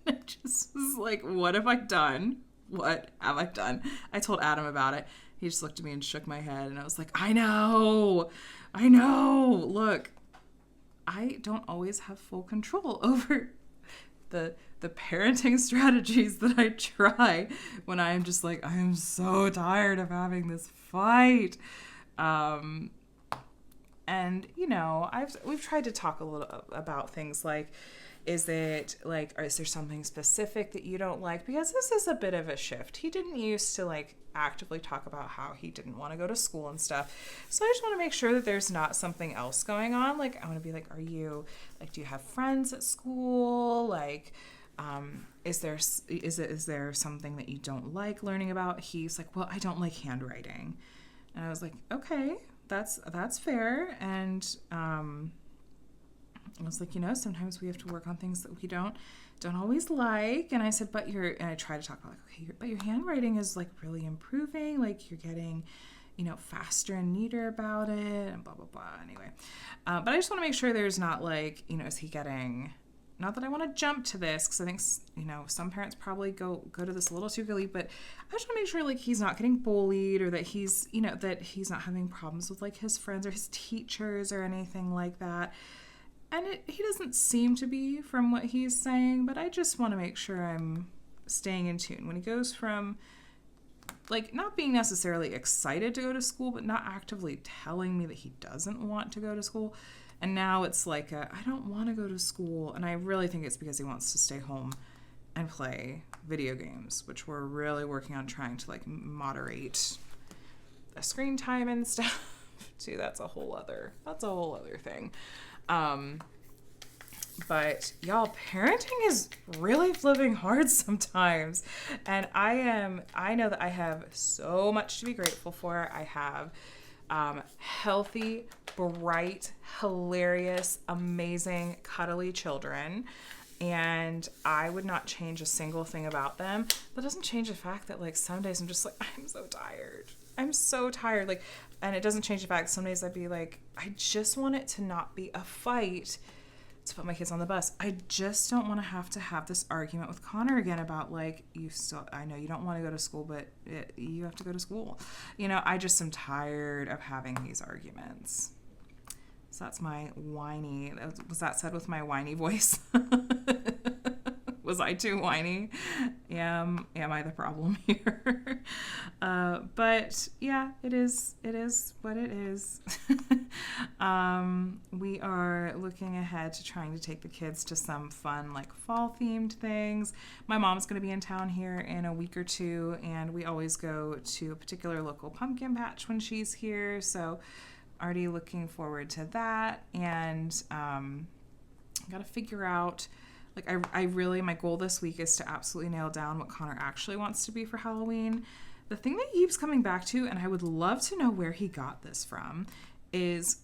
I just was like, what have I done? What have I done? I told Adam about it. He just looked at me and shook my head. And I was like, I know. Look, I don't always have full control over the parenting strategies that I try when I'm just like, I'm so tired of having this fight. And we've tried to talk a little about things like, is there something specific that you don't like? Because this is a bit of a shift. He didn't used to like actively talk about how he didn't want to go to school and stuff. So I just want to make sure that there's not something else going on. Like, I want to be like, do you have friends at school? Like, is there something that you don't like learning about? He's like, well, I don't like handwriting. And I was like, okay, that's fair. And, I was like, sometimes we have to work on things that we don't always like. And I said, and I try to talk about like, okay, but your handwriting is like really improving. Like you're getting, faster and neater about it and blah, blah, blah. Anyway, but I just want to make sure there's not like, is he getting, not that I want to jump to this because I think, some parents probably go to this a little too early, but I just want to make sure like he's not getting bullied or that he's, that he's not having problems with like his friends or his teachers or anything like that. And he doesn't seem to be from what he's saying, but I just want to make sure I'm staying in tune. When he goes from like not being necessarily excited to go to school, but not actively telling me that he doesn't want to go to school. And now it's like, I don't want to go to school. And I really think it's because he wants to stay home and play video games, which we're really working on trying to like moderate the screen time and stuff too. That's a whole other thing. But y'all, parenting is really flipping hard sometimes. And I know that I have so much to be grateful for. I have healthy, bright, hilarious, amazing, cuddly children. And I would not change a single thing about them. That doesn't change the fact that like some days I'm just like, I'm so tired. Like, and it doesn't change the fact some days I'd be like, I just want it to not be a fight to put my kids on the bus. I just don't want to have this argument with Connor again about like, I know you don't want to go to school, but you have to go to school. I just am tired of having these arguments. So that's my whiny, was that said with my whiny voice? Was I too whiny? Am I the problem here? But yeah, it is what it is. We are looking ahead to trying to take the kids to some fun, like fall themed things. My mom's going to be in town here in a week or two, and we always go to a particular local pumpkin patch when she's here. So already looking forward to that. And got to figure out, like, I really, my goal this week is to absolutely nail down what Connor actually wants to be for Halloween. The thing that he keeps coming back to, and I would love to know where he got this from, is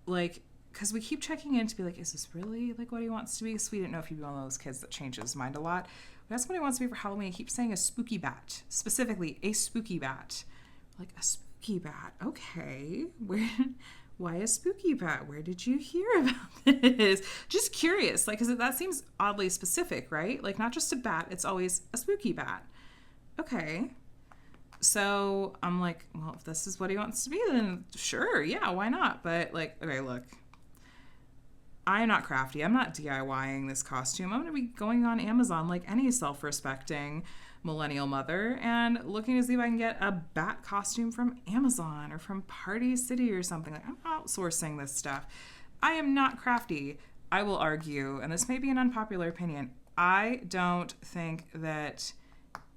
like, because we keep checking in to be like, is this really like what he wants to be? So we didn't know if he'd be one of those kids that changes his mind a lot. But that's what he wants to be for Halloween. He keeps saying a spooky bat, specifically a spooky bat. Like, a spooky bat, okay. Why a spooky bat? Where did you hear about this? Just curious, like, because that seems oddly specific, right? Like, not just a bat, it's always a spooky bat. Okay. So I'm like, well, if this is what he wants to be, then sure, yeah, why not? But like, okay, look, I'm not crafty. I'm not DIYing this costume. I'm going to be going on Amazon like any self-respecting millennial mother and looking to see if I can get a bat costume from Amazon or from Party City or something. Like, I'm outsourcing this stuff. I am not crafty. I will argue, and this may be an unpopular opinion, I don't think that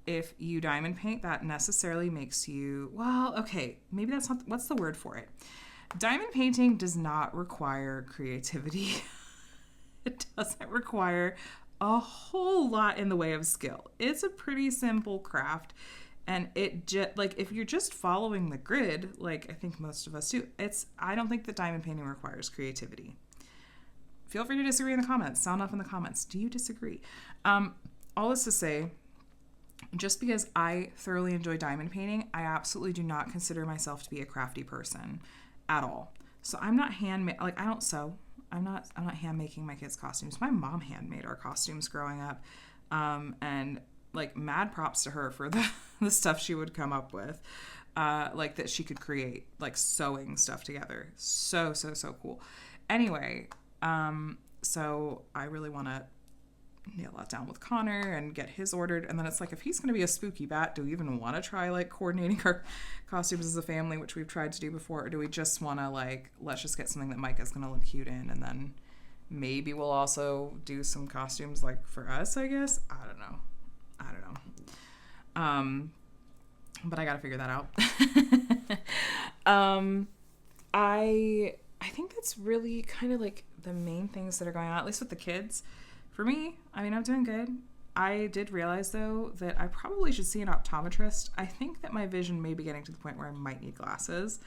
if you diamond paint, that necessarily makes you, well, okay, maybe that's not, what's the word for it? Diamond painting does not require creativity. It doesn't require a whole lot in the way of skill. It's a pretty simple craft, and it just, like, if you're just following the grid, like I think most of us do, I don't think that diamond painting requires creativity. Feel free to disagree in the comments. Sound off in the comments. Do you disagree? All this to say, just because I thoroughly enjoy diamond painting, I absolutely do not consider myself to be a crafty person at all. So I'm not like, I don't sew. I'm not hand making my kids' costumes. My mom handmade our costumes growing up. And like, mad props to her for the stuff she would come up with. Like, that she could create, like, sewing stuff together. So cool. Anyway, so I really want to nail that down with Connor and get his ordered. And then it's like, if he's going to be a spooky bat, do we even want to try like coordinating our costumes as a family, which we've tried to do before? Or do we just want to like, let's just get something that Micah's going to look cute in, and then maybe we'll also do some costumes like for us, I guess. I don't know. But I got to figure that out. I think that's really kind of like the main things that are going on, at least with the kids. For me, I mean, I'm doing good. I did realize, though, that I probably should see an optometrist. I think that my vision may be getting to the point where I might need glasses.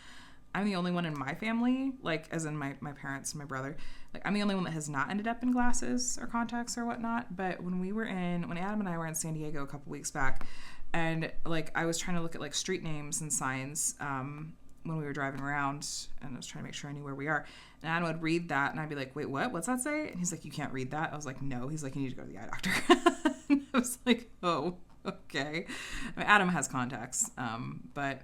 I'm the only one in my family, like, as in my parents and my brother. Like, I'm the only one that has not ended up in glasses or contacts or whatnot. But when Adam and I were in San Diego a couple weeks back, and, like, I was trying to look at, like, street names and signs, when we were driving around, and I was trying to make sure I knew where we are. And Adam would read that, and I'd be like, wait, what? What's that say? And he's like, you can't read that. I was like, no. He's like, you need to go to the eye doctor. And I was like, oh, okay. I mean, Adam has contacts, but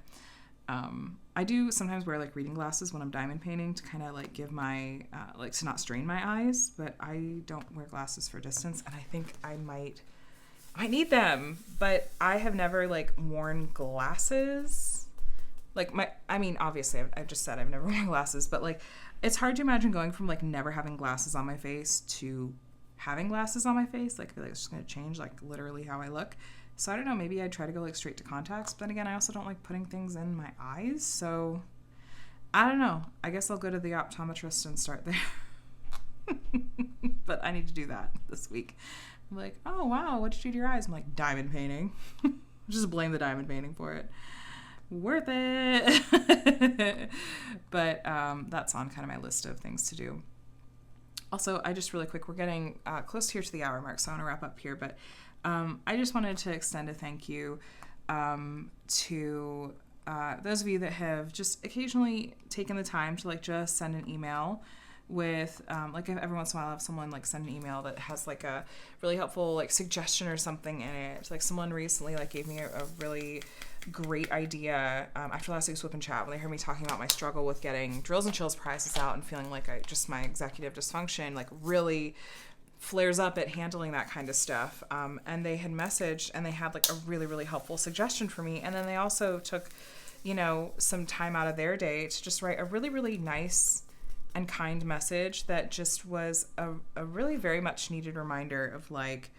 I do sometimes wear like reading glasses when I'm diamond painting to kind of like give my, like to not strain my eyes, but I don't wear glasses for distance, and I think I might need them, but I have never like worn glasses. Like obviously I've just said I've never worn glasses, but like it's hard to imagine going from like never having glasses on my face to having glasses on my face. Like I feel like it's just going to change like literally how I look. So I don't know, maybe I'd try to go like straight to contacts, but then again, I also don't like putting things in my eyes. So I don't know. I guess I'll go to the optometrist and start there. But I need to do that this week. I'm like, oh wow, what did you do to your eyes? I'm like, diamond painting. Just blame the diamond painting for it. Worth it. But that's on kind of my list of things to do. Also, I just really quick, we're getting close here to the hour mark, so I want to wrap up here. But I just wanted to extend a thank you to those of you that have just occasionally taken the time to like just send an email with like every once in a while I have someone like send an email that has like a really helpful like suggestion or something in it. Like someone recently like gave me a really great idea after last week's WIP and Chat when they heard me talking about my struggle with getting drills and chills prizes out and feeling like my executive dysfunction like really flares up at handling that kind of stuff. And they had messaged and they had like a really, really helpful suggestion for me. And then they also took, some time out of their day to just write a really, really nice and kind message that just was a really very much needed reminder of like,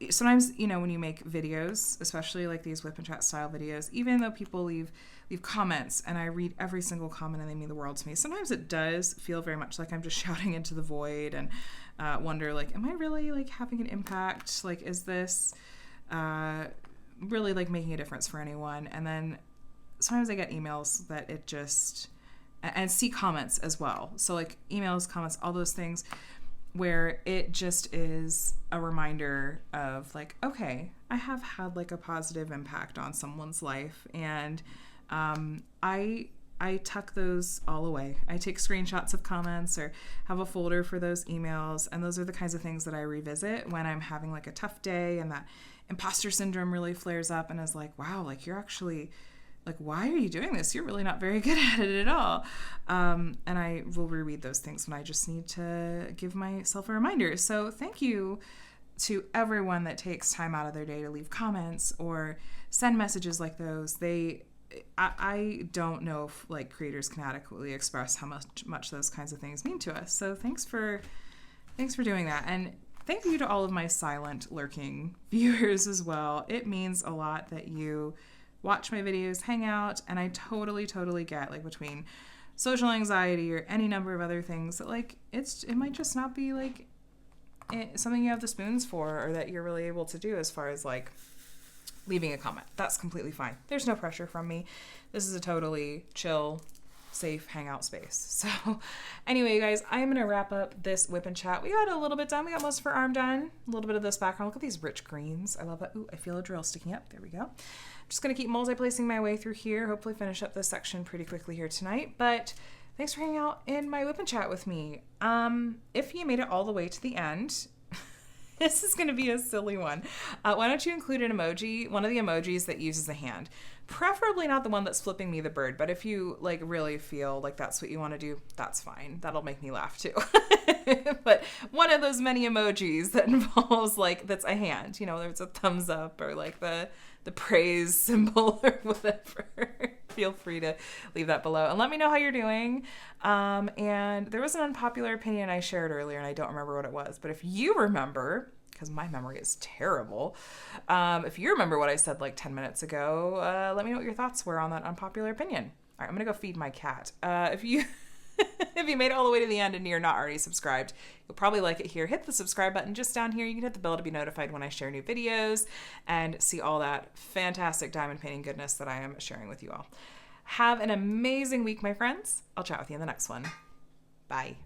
sometimes, when you make videos, especially like these WIP and Chat style videos, even though people leave comments and I read every single comment and they mean the world to me, sometimes it does feel very much like I'm just shouting into the void and wonder like, am I really like having an impact? Like, is this really like making a difference for anyone? And then sometimes I get emails that it just, and see comments as well. So like emails, comments, all those things where it just is a reminder of like, okay, I have had like a positive impact on someone's life. And I tuck those all away. I take screenshots of comments or have a folder for those emails. And those are the kinds of things that I revisit when I'm having like a tough day and that imposter syndrome really flares up and is like, wow, like you're actually like, why are you doing this? You're really not very good at it at all. And I will reread those things when I just need to give myself a reminder. So thank you to everyone that takes time out of their day to leave comments or send messages like those. I don't know if like creators can adequately express how much those kinds of things mean to us. So thanks for doing that. And thank you to all of my silent lurking viewers as well. It means a lot that you watch my videos, hang out, and I totally get like between social anxiety or any number of other things that like it might just not be like something you have the spoons for or that you're really able to do as far as like leaving a comment. That's completely fine. There's no pressure from me. This is a totally chill, safe hangout space. So anyway, you guys, I'm going to wrap up this WIP and Chat. We got a little bit done. We got most of our arm done. A little bit of this background. Look at these rich greens. I love that. Ooh, I feel a drill sticking up. There we go. Just going to keep multi-placing my way through here. Hopefully finish up this section pretty quickly here tonight. But thanks for hanging out in my WIP and Chat with me. If you made it all the way to the end, this is going to be a silly one. Why don't you include an emoji, one of the emojis that uses a hand? Preferably not the one that's flipping me the bird, but if you like really feel like that's what you want to do, that's fine. That'll make me laugh too. But one of those many emojis that involves like, that's a hand, whether it's a thumbs up or like the praise symbol or whatever. Feel free to leave that below and let me know how you're doing. And there was an unpopular opinion I shared earlier and I don't remember what it was, but if you remember, because my memory is terrible, if you remember what I said like 10 minutes ago, let me know what your thoughts were on that unpopular opinion. All right, I'm gonna go feed my cat. If you made it all the way to the end and you're not already subscribed, you'll probably like it here. Hit the subscribe button just down here. You can hit the bell to be notified when I share new videos and see all that fantastic diamond painting goodness that I am sharing with you all. Have an amazing week, my friends. I'll chat with you in the next one. Bye.